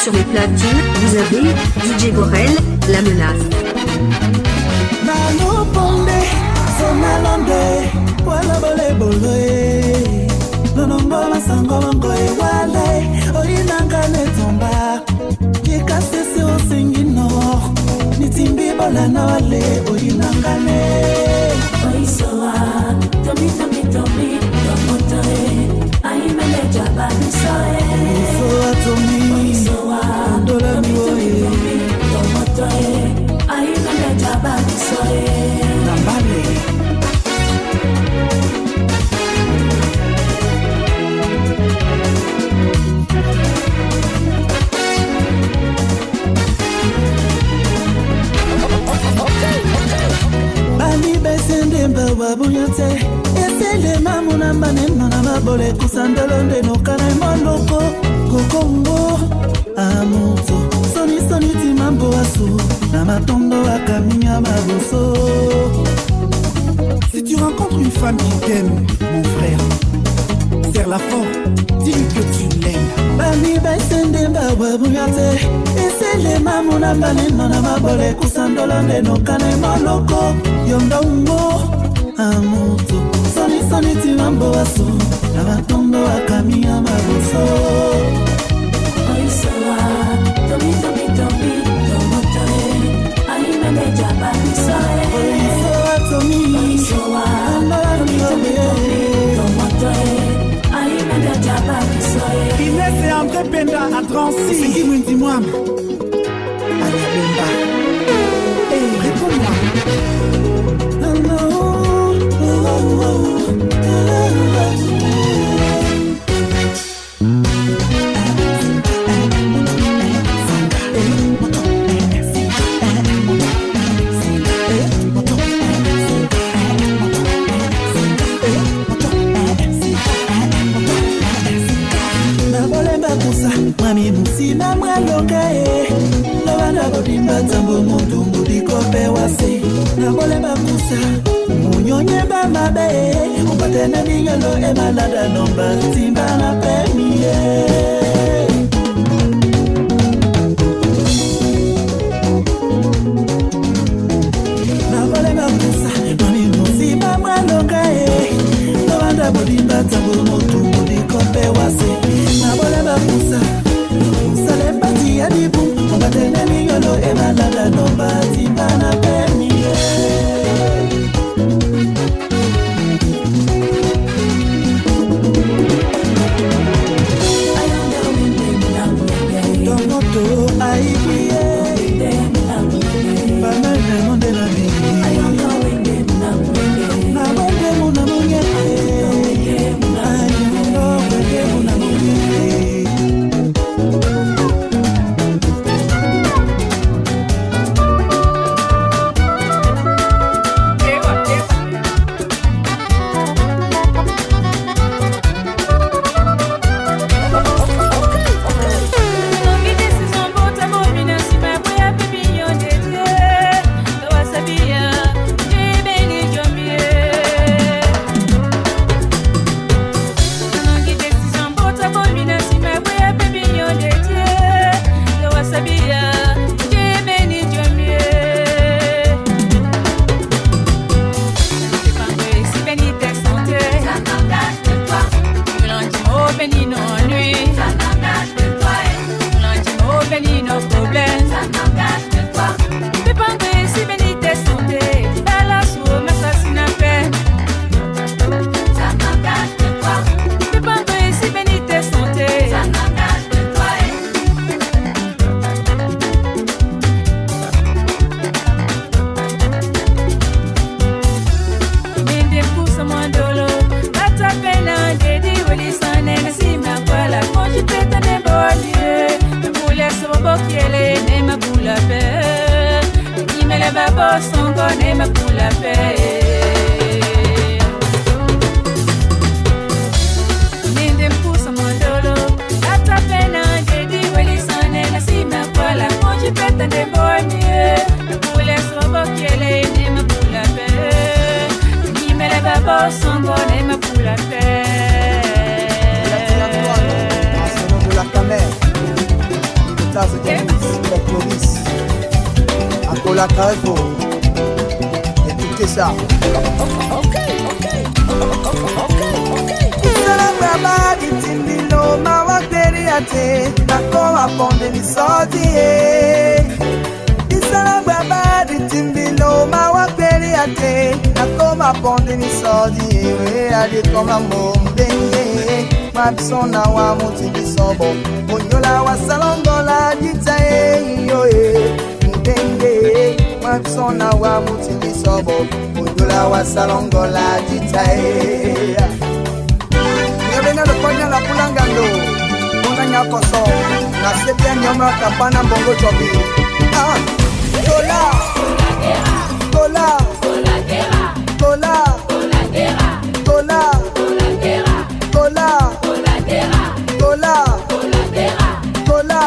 Sur les platines, vous avez DJ Borel, La Menace. Nano ponde, sonalonde, wala bole bole. Nonongo masango mango e wale, orinanga netomba. Jika sese osingino, nitimbi bola na wale, orinanga ne. Oisoa, tomi, tomotoe, aimele jabani soe. Oisoa tomi, ndola miwoe. Tomotoe, aimele jabani soe. Nambale. Bani besende mbawa bunyate. Esele mamuna maneno na mabole kusandalonde no kana moloko kokongo amuto soni timambo asu na matondo akaminya maboso. Si tu rencontres une femme qui t'aime, mon frère, serre-la fort, dis-lui que tu l'aimes. Bani besende mbawa bunyate. Esele mamuna maneno na mabole kusandalonde no kana moloko yondongo amuto soni timambo asu na matondo akamia maboso. Oisoa, tomi, tomotoe, aimele jabani soe. Oisoa tomi, tomotoe, aimele jabani soe. Inès et André Penda à Drancy. C'est qui me dis-moi? Allez Bemba, réponds-moi. Mami musina mwalonga Lobanda bodimba tambo mundungu dikope wase Nabole bakusa Munyonye ba mabe Umpatene ningelo emalada nomba Timba na pemie Nabole bakusa Mami musina mwalonga Lobanda bodimba tambo mundungu dikope wase Nabole bakusa Salem bati ya dibu Mbatene miyolo emalada nomba Timba na pemie Tomoto aibiye Banane monde la mimi Na bonde muna mungete Ayuno wende muna mungete Songo, name pour la paix. la Carrefour. Écoutez ça. Baba di timbilo mawakweri ate nakoma ponde ni sodi Isala baba di timbilo mawakweri ate nakoma ponde ni sodi we ade koma mbenge mabsona wa mutibi sobo onyola wa salongola ditae yo mbenge mabsona wa mutibi sobo onyola wa salongola ditae Yabena lo konya la pulangando Mona nyakoso Na sepia nyoma kapana mbongo chobi Kola Kola Kola Kola Kola Kola Kola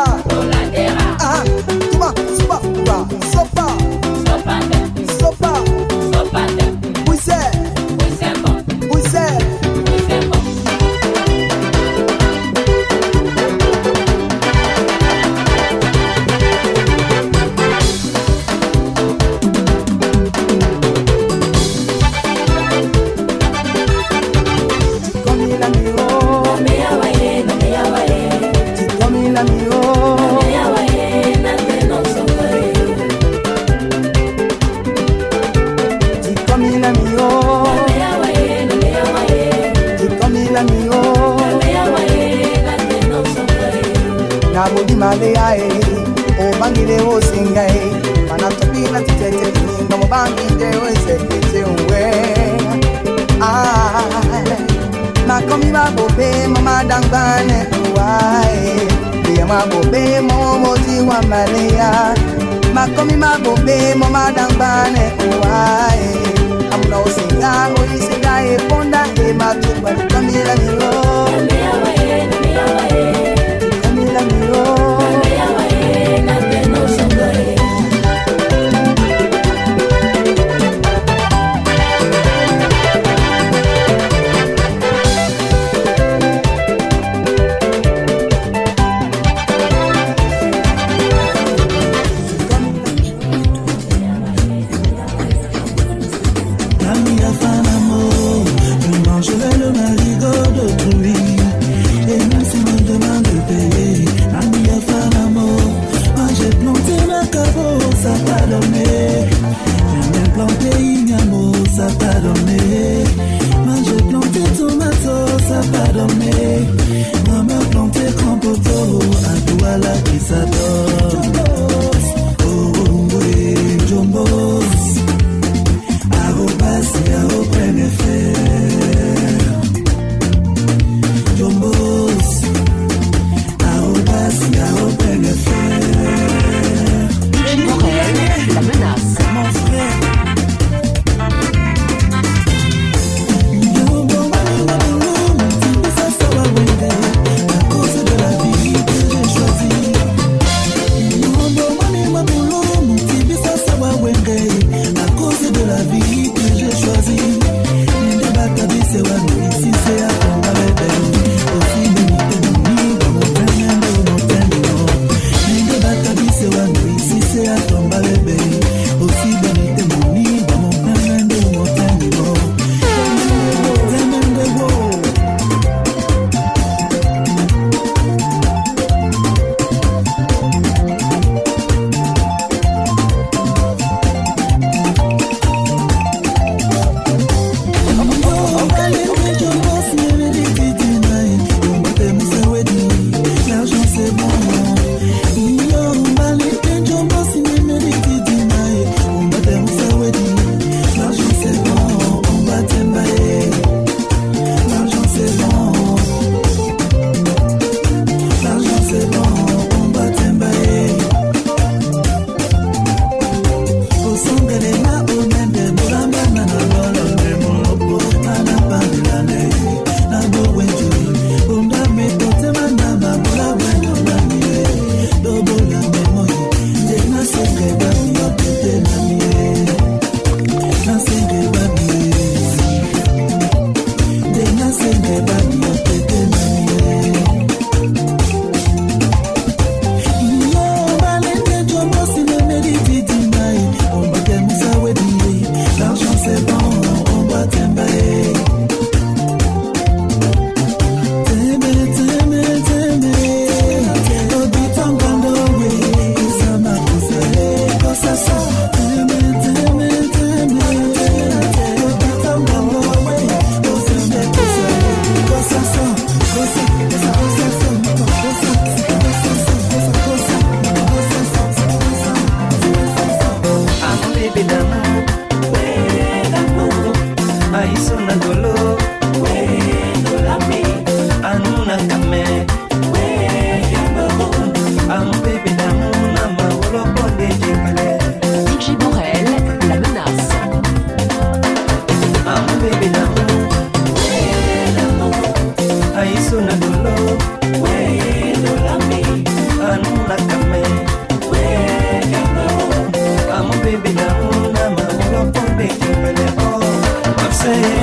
Tuma Sopa Sopa Bouisse Bouisse Malaya o bangile o singai mana topina titete ninga mo bangide o sekete unwe makomi mabobe mama dangbane uwae ya mabobe momo tiwa malaya makomi mabobe mama dangbane uwae amuna o singa o isinga e ponda e matuba kamila milo Kamila milo Je vais le marigot de tous les Aisuna dolo, we dolami, anuna kame, we Cameroun, am baby damuna maolo ponde jekele. DJ Borel, la menace. Am baby damuna, we l'amour, Aisuna dolo, we dolami, anuna kame, we Cameroun, am baby damuna maolo ponde jekele. I'm saying,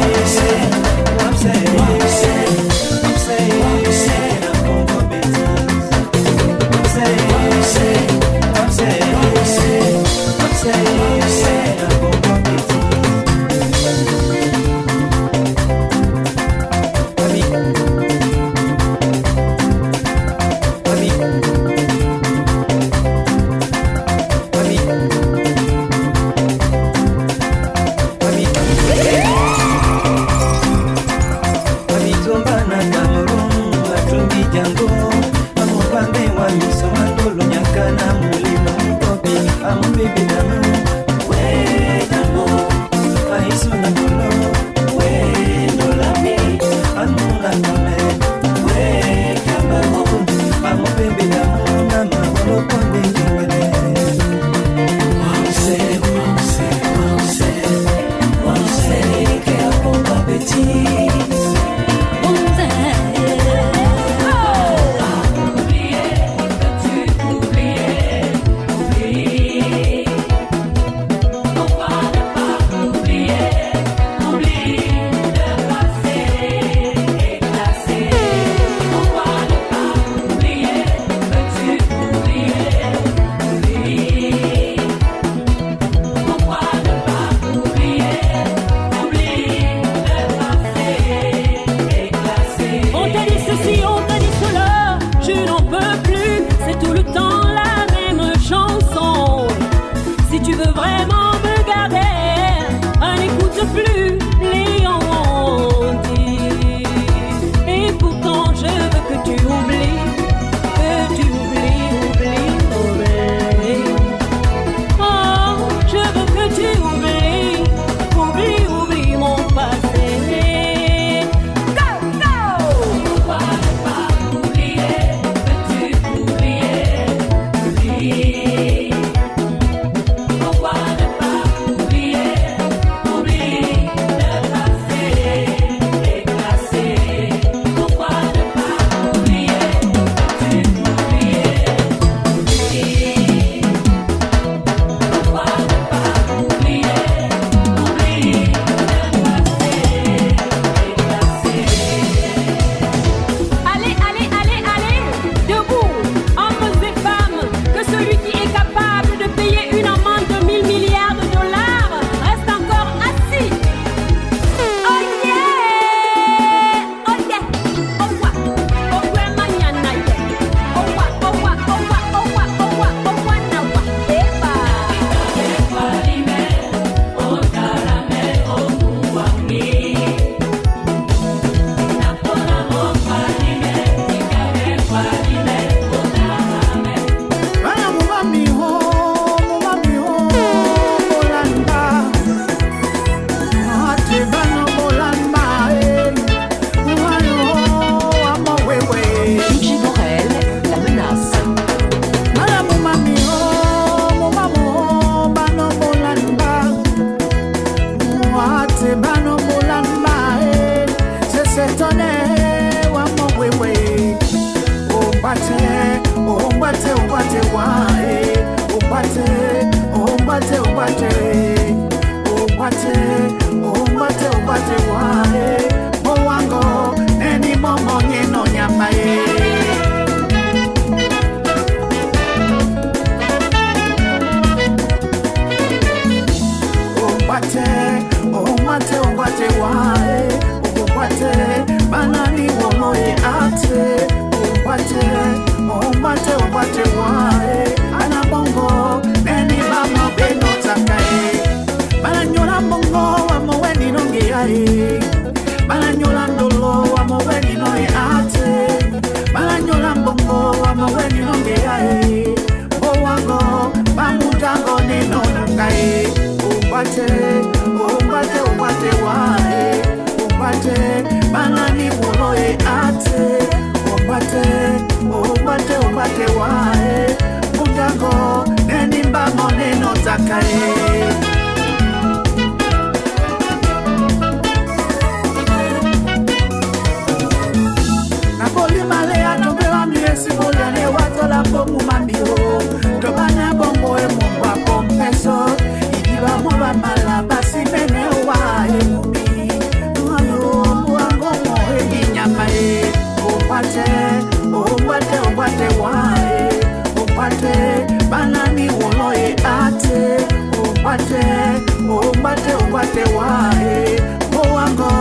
umbate, umbate, umbate, wae. ombate banani muloe ate ombate wae mundango nenimba moneno takae napoli male atombela miesi moliane watola pomu mambio tobanya bongo e mumba pompeso idiba moba mala basi mene wae mumi ayo muango moe dinyamae ombate wae ombate banani woloe ate ombate wae moango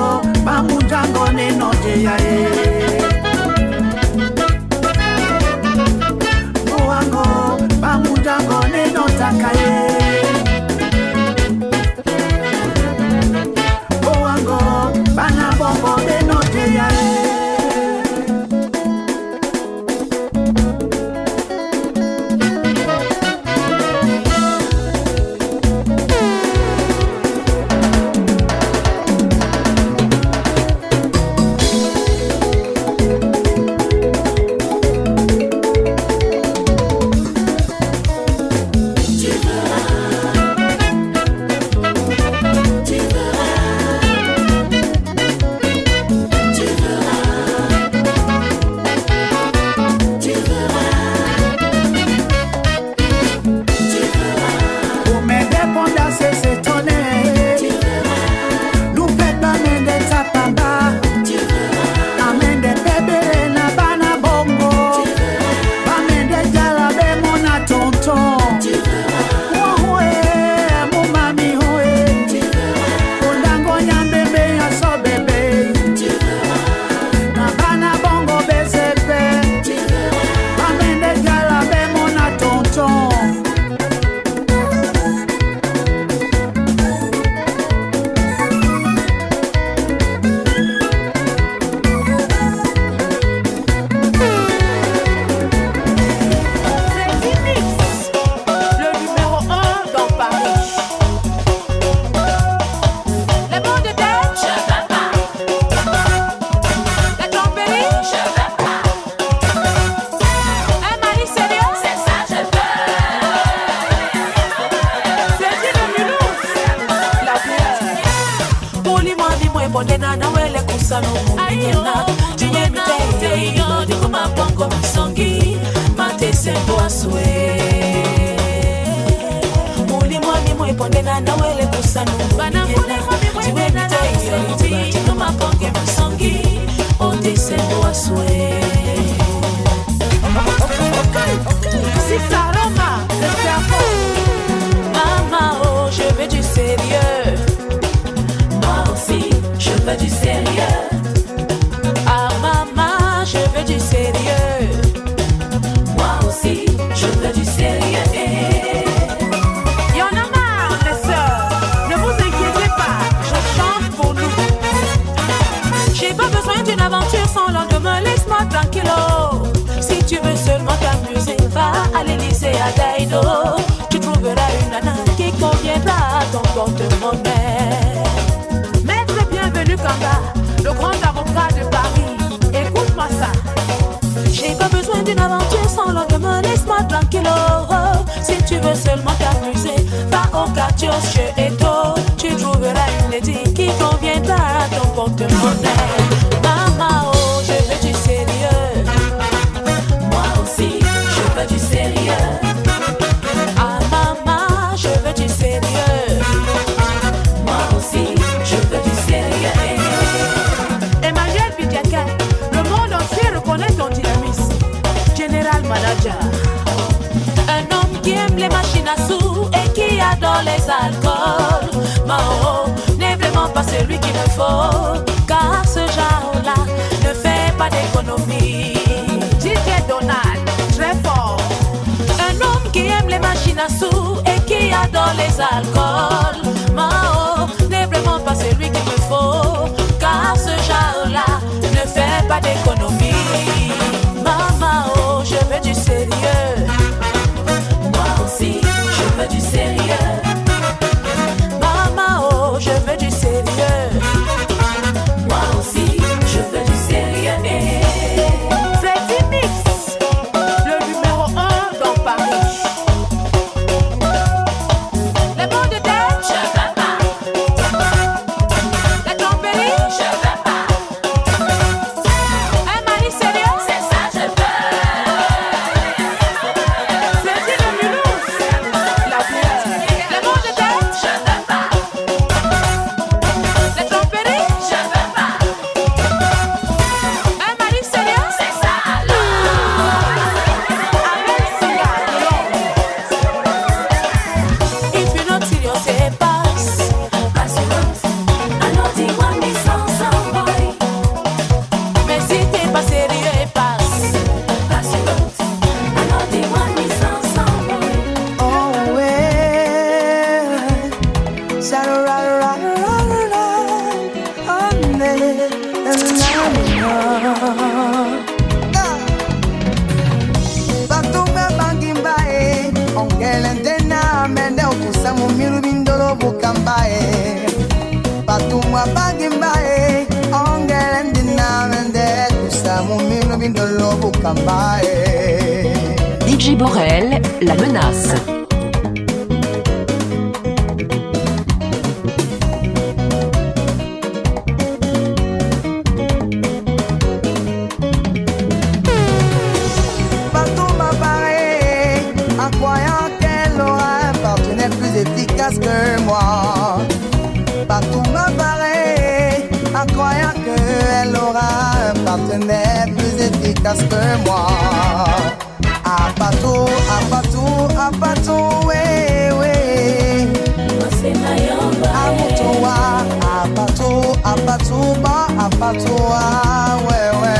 bamunjango nenoje yae moango bamunjango nenotakaye moango banabongo nenoje yae. Tu trouveras une nana qui conviendra à ton porte-monnaie. Maître bienvenu Kanga, le grand avocat de Paris. Écoute-moi ça. J'ai pas besoin d'une aventure sans lendemain, laisse-moi tranquille. Si tu veux seulement t'amuser, va au quartier chez Eto. Tu trouveras une lady qui conviendra à ton porte-monnaie. Maman, oh, je veux du sérieux. Moi aussi, je veux du sérieux. Ah maman, je veux du sérieux. Moi aussi, je veux du sérieux. Emmanuel Bidiaka, le monde entier reconnaît ton dynamisme. General Manager. Un homme qui aime les machines à sous et qui adore les alcools. Mao n'est vraiment pas celui qu'il me faut, car ce genre-là ne fait pas d'économie. DJ Donald, très fort. Un homme qui aime les machines à sous et qui adore les alcools. Mao n'est vraiment pas celui qu'il me faut, car ce genre-là ne fait pas d'économie. Maman, oh, je veux du sérieux. Moi aussi, je veux du sérieux. Maman, oh, je veux du sérieux. Moi aussi. Batumwa bagimbae, ongelendina mende, kusamu minu bindolo bukambae. DJ Borel, la menace. Efficace que moi. Partout m'apparaît en croyant qu'elle aura un partenaire plus efficace que moi. À partout, oui, oui. À Moutoua, à partout, bah, à partout, ouais, ouais.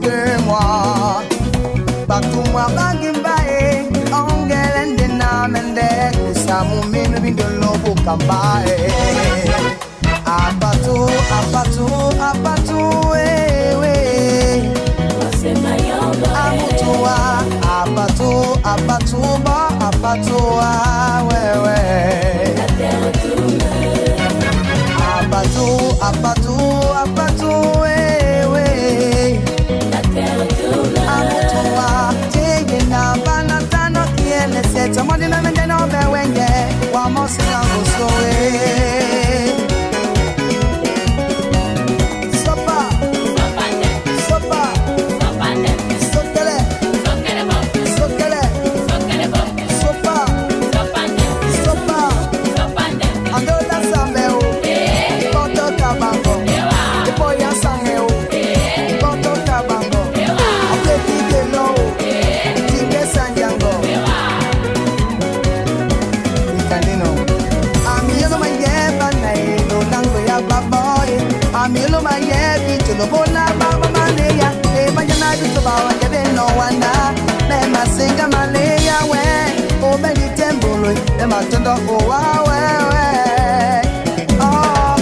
Que moi, partout moi bagimbae, ongelendina mende, kusamu minu bindolo bukambae. A partout, eh, oui. A partout, bah, a partout, ouais, ouais. A partout, eh, oui. Amutua, tegina bana tano kiele seta modina mende no bewenge wa mosina gosoe. Sopa, sopa, sokele, sokele, sopa, sopa, andola sambeo, poto kabango, ipoya sangeo, poto kabango. Amilo mayebi tulobona baba maleya e bajana bitu bawa kebe no wanda me masinga maleya we o bedi tembolo e matondo o wa we oh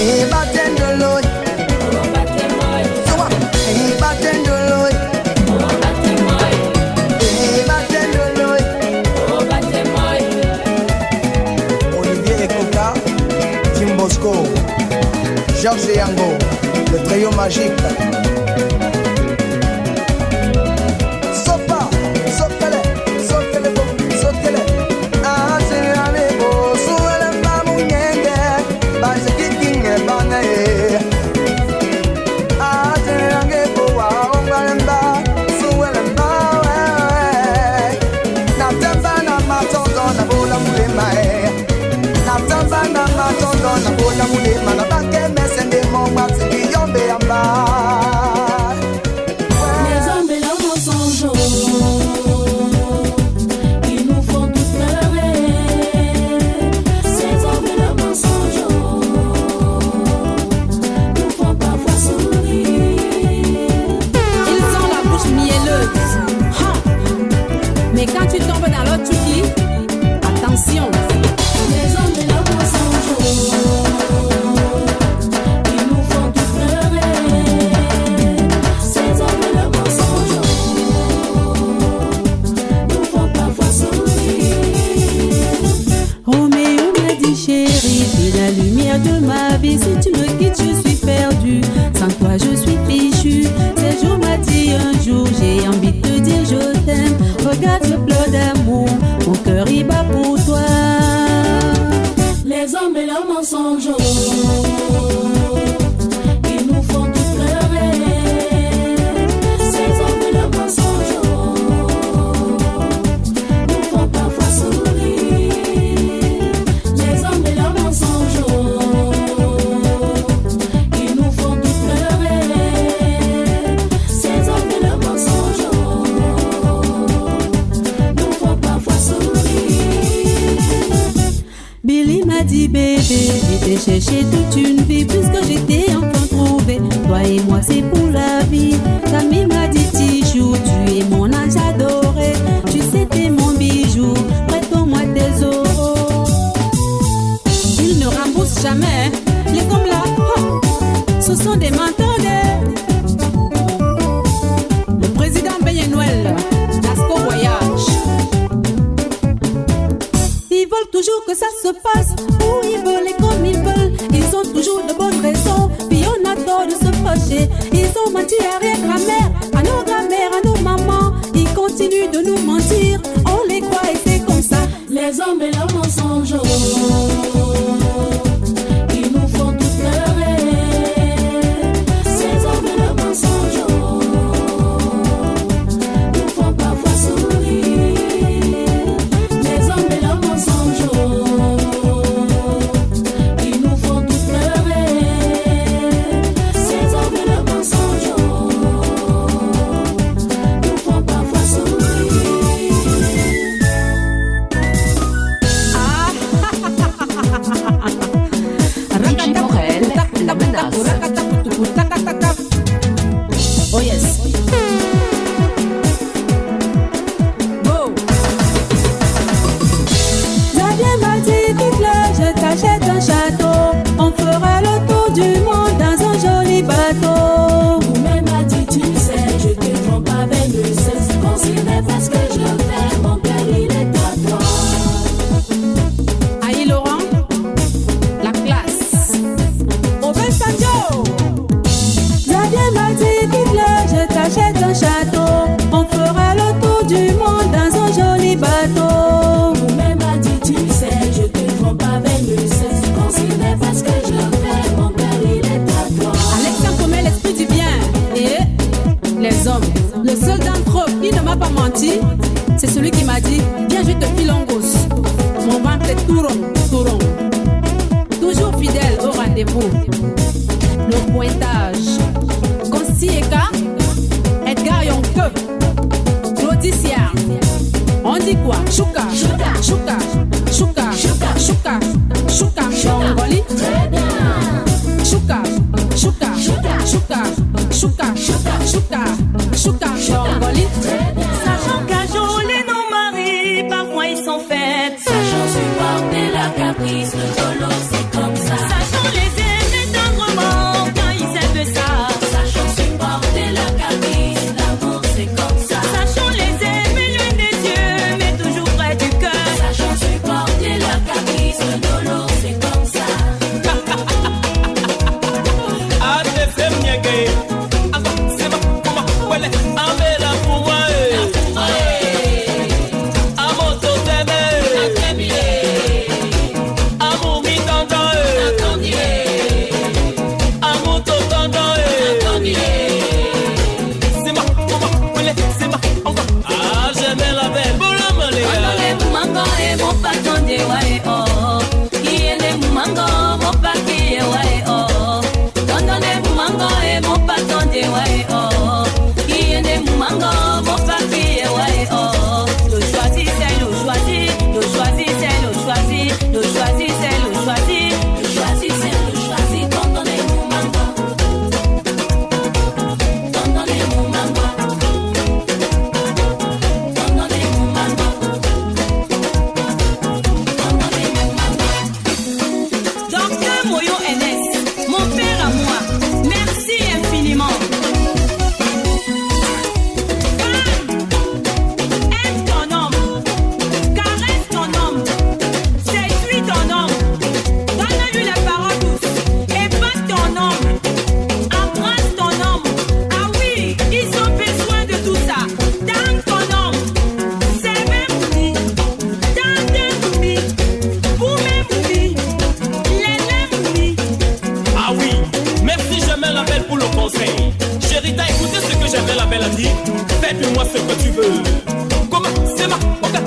e batendolo o batemoy e batendolo o batemoy e batendolo o batemoy Olivier Ekoka Tim Bosco Georges Yango, le trio magique. Sopa, sokele, sokele, sokele. Ah, c'est un beau, souele mamu nyenge, base kikinge banae. Ah, c'est un beau, ongalemba, souele mawe. Na tembana matondo na bola mulemae. Na tembana matondo na bola mulema na bake. Les hommes et leurs mensonges, ils nous font tous pleurer. Ces hommes et leurs mensonges nous font parfois sourire. Ils ont la bouche mielleuse. Mais quand tu tombes dans l'autre, tu dis attention. Les hommes et leurs mensonges. La lumière de ma vie, si tu me quittes, je suis perdu. Sans toi, je suis fichu. Ce jour m'a dit un jour, j'ai envie de te dire je t'aime. Regarde, je pleure d'amour, mon cœur y bat pour toi. Les hommes et leurs mensonges, ils nous font tous pleurer. Ces hommes et leurs mensonges nous font parfois sourire. Les hommes et leurs mensonges, ils nous font tous pleurer. Ces hommes et leurs mensonges nous font parfois sourire. Billy m'a dit bébé, j'étais chercher toute une vie puisque j'étais enfin trouvé. Toi et moi c'est pour la vie. Camille m'a dit Tichou, tu les hommes. Le seul d'entre eux qui ne m'a pas menti, c'est celui qui m'a dit viens, je te file en gosse. Mon ventre est tout rond, tout rond. Toujours fidèle au rendez-vous. Le pointage. Consieka, Edgar Yonke, Claudicia. On dit quoi? Chouka, chouka, chouka, chouka, chouka, chouka, Chongoli. Chouka, chouka, chouka, chouka, chouka, chouka, chouka, Chongoli. Sachant qu'à les non-maris, parfois ils sont faibles. Sachant supporter la caprice, le dolo c'est comme ça. Sachant les aimer tendrement quand ils aiment ça. Sachant supporter la caprice, l'amour c'est comme ça. Sachant les aimer loin des yeux, mais toujours près du cœur. Sachant supporter la caprice, le dolo c'est comme ça. Ah, t'es fait miaguer. Ah, c'est ma, comment, ouais, la pour moi. Fais-moi ce que tu veux. Comment, c'est ma, comment,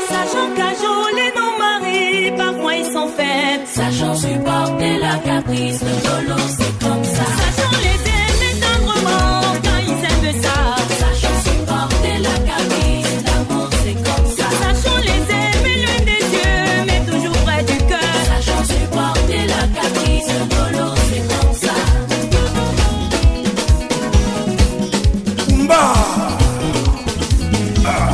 sachant qu'à les non-maris, parfois ils sont faibles. Sachant supporter la caprice, le dolo c'est comme ça. Sachant les aimer tendrement quand ils aiment ça. Sachant supporter la caprice, l'amour c'est comme ça. Sachant les aimer loin des yeux, mais toujours près du cœur. Sachant supporter la caprice, le dolo c'est comme ça.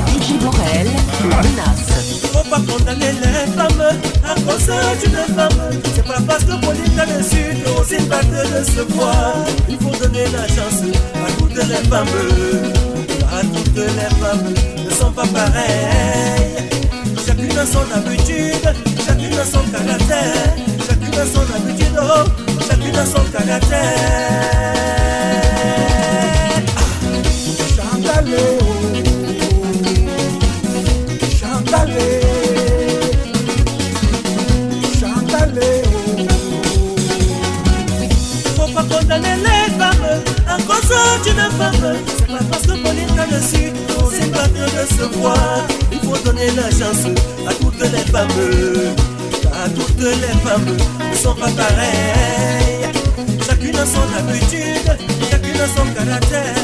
DJ Borel, la menace. Faut pas condamner les femmes à cause d'une femme. C'est pas parce que Pauline t'a dessus que aussi battre de se voir. Il faut donner la chance à toutes les femmes. À toutes les femmes ne sont pas pareilles. Chacune a son habitude, chacune a son caractère. Chacune a son habitude, oh, chacune a son caractère. Chantalé, Chantalé, Chantalé. Faut pas condamner les femmes à cause d'une femme. C'est pas parce que Pauline t'a dessus qu'on s'est pas de se voir. Il faut donner la chance à toutes les femmes. À toutes les femmes ne sont pas pareilles. Chacune a son habitude, chacune a son caractère.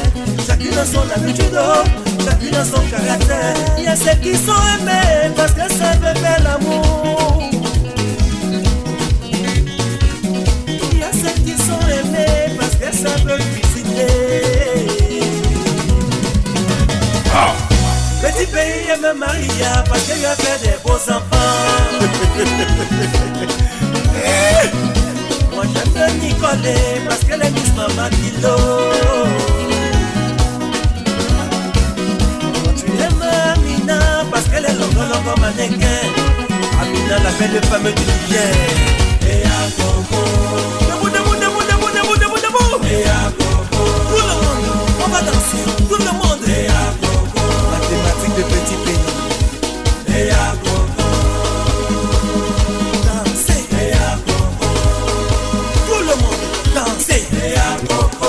Chacune a son habitude, oh, chacune a son caractère. Il y a celles qui sont aimées parce que ça veut faire l'amour. Il y a celles qui sont aimées parce que ça veut cuisiner. Petit pays aime Maria parce qu'elle a fait des beaux enfants. Moi j'aime Nicolet parce qu'elle est Miss Mama Kilo. Amina parce qu'elle est longue mannequin. Amina la belle femme du Niger. Et à Coco. Debout, debout, debout, debout, debout, debout, debout. Et à Coco. Tout le monde, on va danser. Tout le monde. Et à Coco. Mathématiques de petit pays. Et à Coco. Danser. Et à Coco. Tout le monde danser. Et à Coco.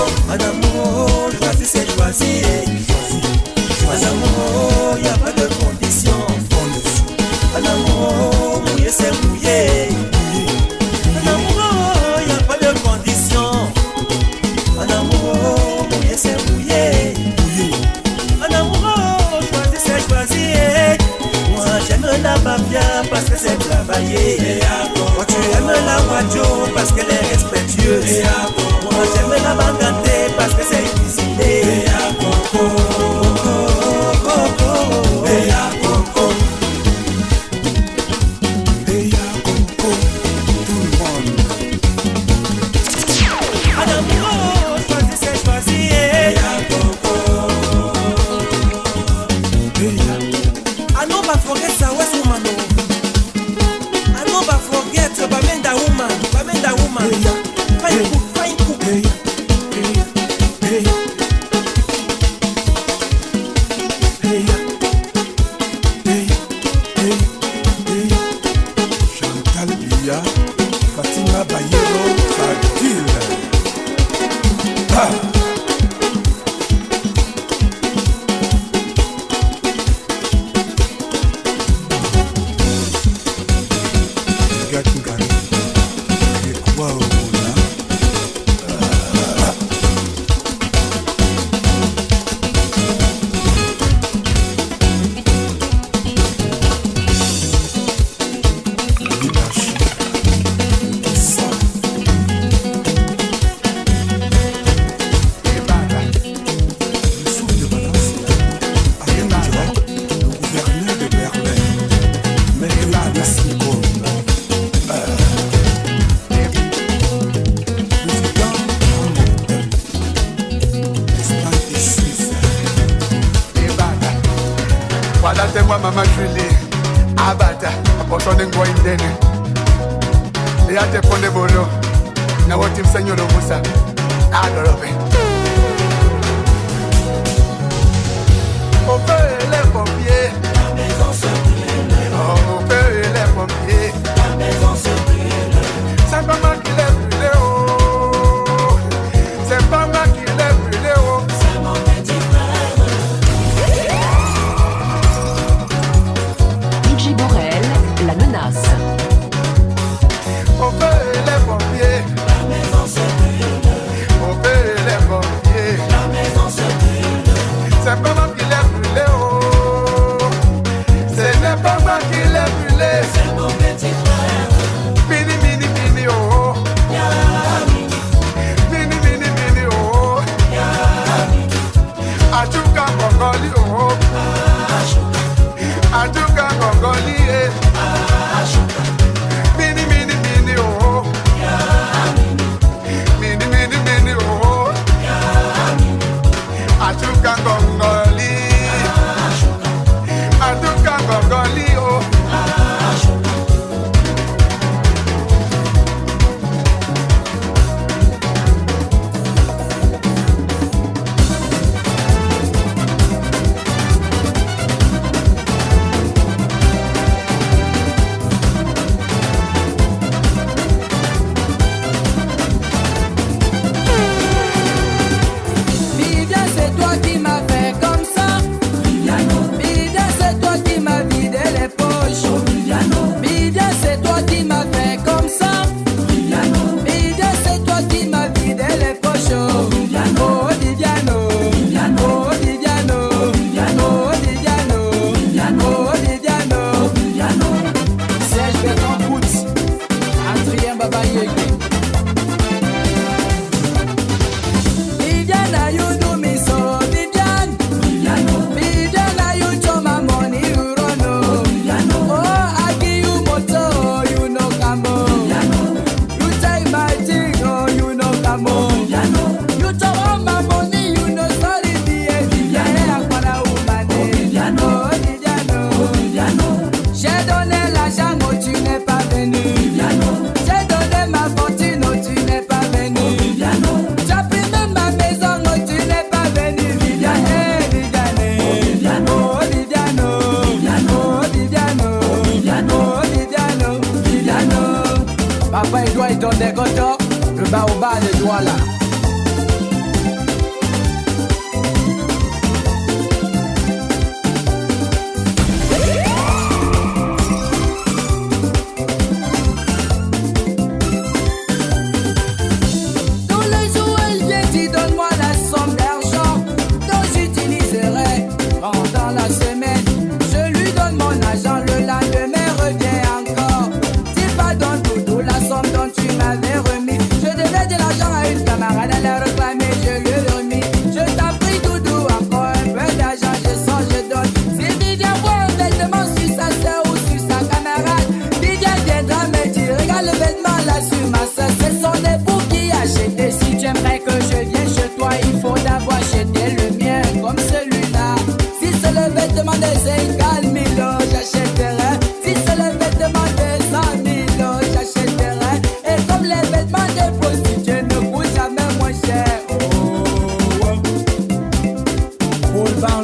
travailler. Moi tu aimes la radio parce qu'elle est respectueuse. Moi j'aime la bangante parce que c'est cuisiné. Pendant la semaine, je lui donne mon argent, le lendemain revient encore.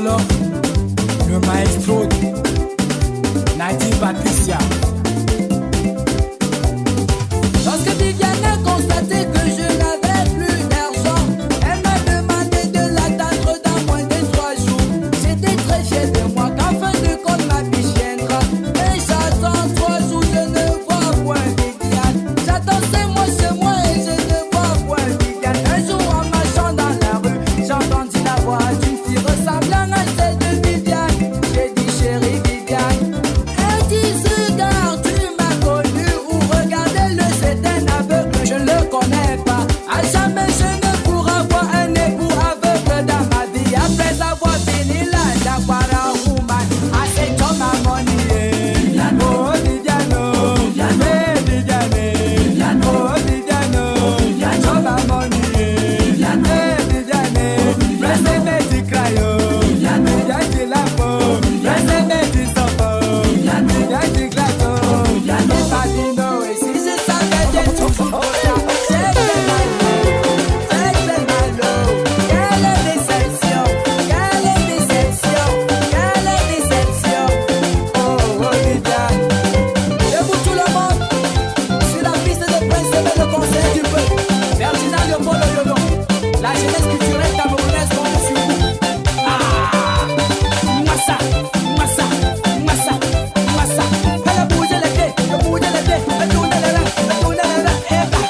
l'or, le maestro Nadine Patricia. Lorsque Viviane a constaté que je n'avais plus d'argent, elle m'a demandé de l'attendre dans moins de 3 jours. J'étais très fière de moi qu'en fin de compte ma biche viendra. Et j'attends 3 jours, je ne vois point Viviane. J'attends c'est moi et je ne vois point Viviane. Un jour en marchant dans la rue, j'ai entendu la voix d'une fille ressemblant à celle de Viviane. J'ai dit chérie Viviane. Elle dit ce gars, tu m'as connu ou regardez-le, c'est un aveugle, je ne le connais pas. À jamais je ne pourrai avoir un époux aveugle dans ma vie. Après avoir fini là, d'avoir woman, I say to my money. Oh Viviano, hey Viviane, oh Viviano, to my money. Hey Viviane, reste mes crayo, Viviane qui la peau, reste mes sopo, Viviane qui glato, Padino, et si je savais bien tout ça, c'est malo, quelle déception, quelle déception, quelle déception. Oh Viviane, debout tout le monde, sur la piste de Prince et le conseil du peuple, Ferdinand Léopold Yolo, la jeunesse culturelle camerounaise compte sur vous. Massa, massa, massa, massa. Elle a bougé les pieds, elle tourne les reins, et bah,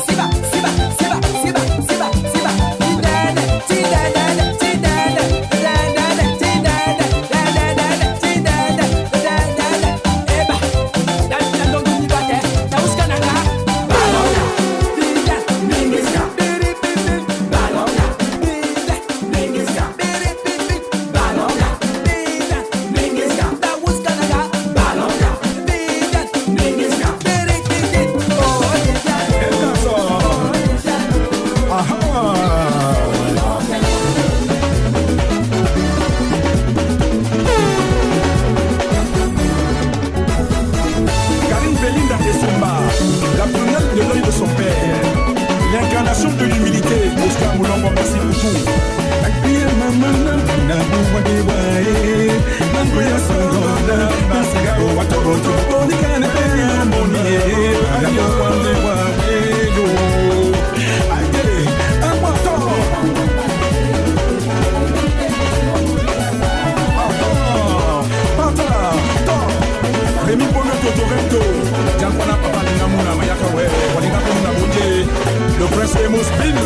siba, siba, siba, siba, siba, siba. Tidene, tidene, tidene, tidene, tidene, tidene, tidene, tidene, et bah, dans le monde du bâtiment, dans Ouskanaka, Balonga, Viviane, Mingiska, Balonga, Viviane, Mingiska, Balonga, Viviane, Mingiska, dans Ouskanaka, Balonga, Viviane, Mingiska, oh Viviane. Karine Belinda Essomba, la prunelle de l'œil de son père, l'incarnation de l'humilité, Oscar Moulombo, merci pour tout. Rémi Bono Totorento, Diankwana Papa Lingamuna Mayaka Were, Walinga Pemuna Bouje, le prince Emos Bill.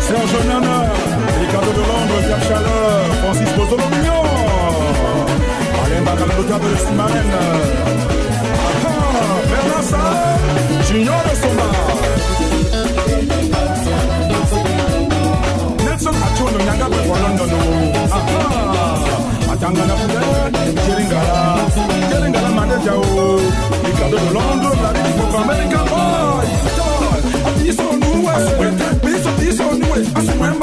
Serge Nana, Ricardo de Londres, Pierre Chaleur, Francis Bozolomignon, Alain Bagalota de Simarène, Bernard Sarr, Junior de Somba, Nelson Achono Nyanga pour London, Matangana Poulet, Keringala Manejao, Ricardo de Londres, la Ligue pour American Boy, Ils sont noués, ils sont noués, ils sont noués,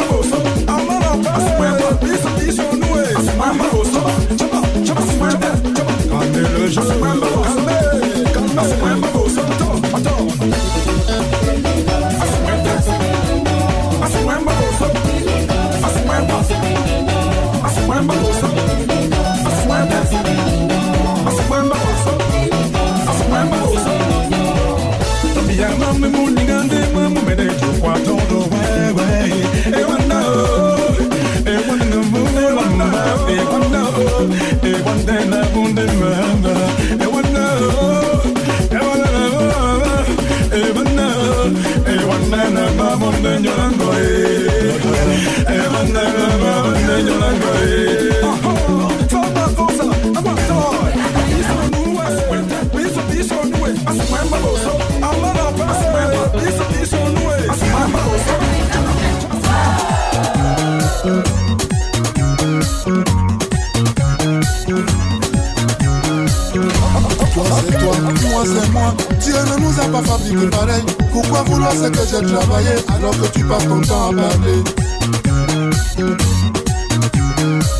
C'est moi, Dieu ne nous a pas fabriqué pareil. Pourquoi vouloir ce que j'ai travaillé alors que tu passes ton temps à parler?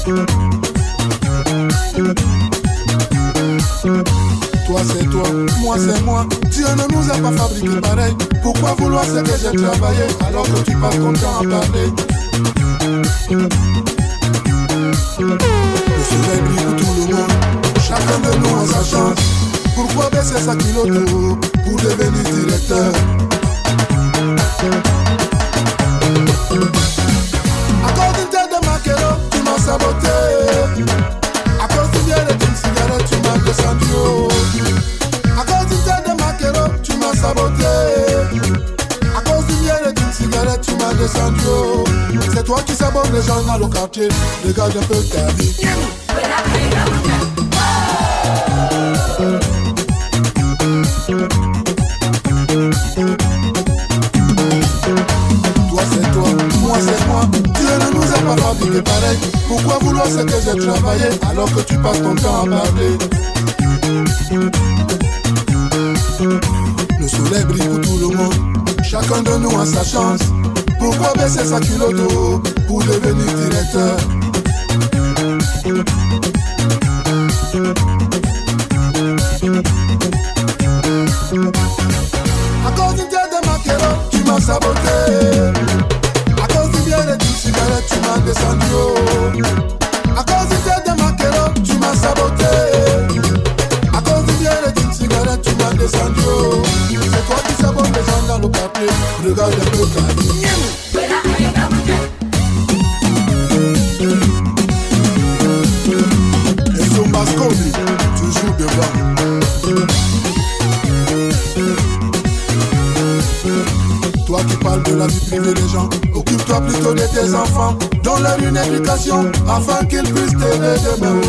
Toi c'est toi, moi c'est moi. Dieu ne nous a pas fabriqué pareil. Pourquoi vouloir ce que j'ai travaillé alors que tu passes ton temps à parler? Le soleil brille pour tout le monde, chacun de nous a sa chance. Pourquoi baisser sa kiloto pour devenir directeur? À cause d'une tête de maquero, tu m'as saboté. À cause d'une bière et d'une cigarette, tu m'as descendu haut. À cause d'une tête de maquero, tu m'as saboté. À cause d'une bière et d'une cigarette, tu m'as descendu haut. C'est toi qui sabotes les gens dans le quartier. Regarde un peu ta vie. Toi c'est toi, moi c'est moi. Dieu ne nous a pas fabriqué pareil. Pourquoi vouloir ce que j'ai travaillé alors que tu passes ton temps à parler? Le soleil brille pour tout le monde, chacun de nous a sa chance. Pourquoi baisser sa culotte pour devenir directeur? À cause d'une tête de maquero, tu m'as saboté. À cause d'une bière et d'une cigarette, tu m'as descendu haut. À cause d'une tête de maquero, tu m'as saboté. À cause d'une bière et d'une cigarette, tu m'as descendu haut. C'est toi qui sabotes les gens dans le quartier. Regarde un peu ta vie. Et sur Mascoli, toujours devant. Toi qui parles de la vie privée des gens, occupe-toi plutôt de tes enfants. Donne-leur une éducation afin qu'ils puissent t'aider demain.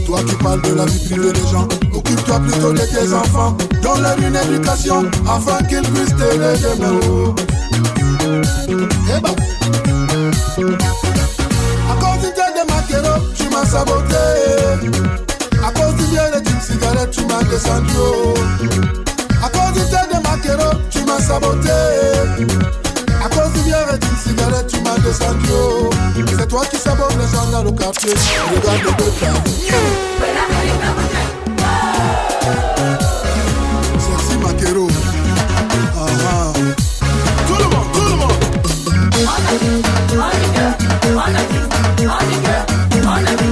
Toi qui parles de la vie privée des gens, occupe-toi plutôt de tes enfants. Donne-leur une éducation afin qu'ils puissent t'aider demain. Eh ben, à cause d'une tête de maquero, tu m'as saboté. À cause d'une bière et d'une cigarette, tu m'as descendu haut. À cause d'une tête de maquero, tu m'as saboté. À cause d'une bière et d'une cigarette, tu m'as descendu haut. C'est toi qui sabotes les gens dans le quartier. Regarde un peu ta vie. Sexy maquero. Ah. Tout le monde, tout le monde.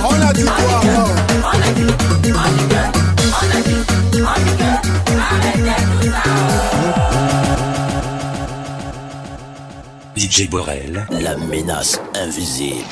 On a dit quoi? DJ Borel, la menace invisible.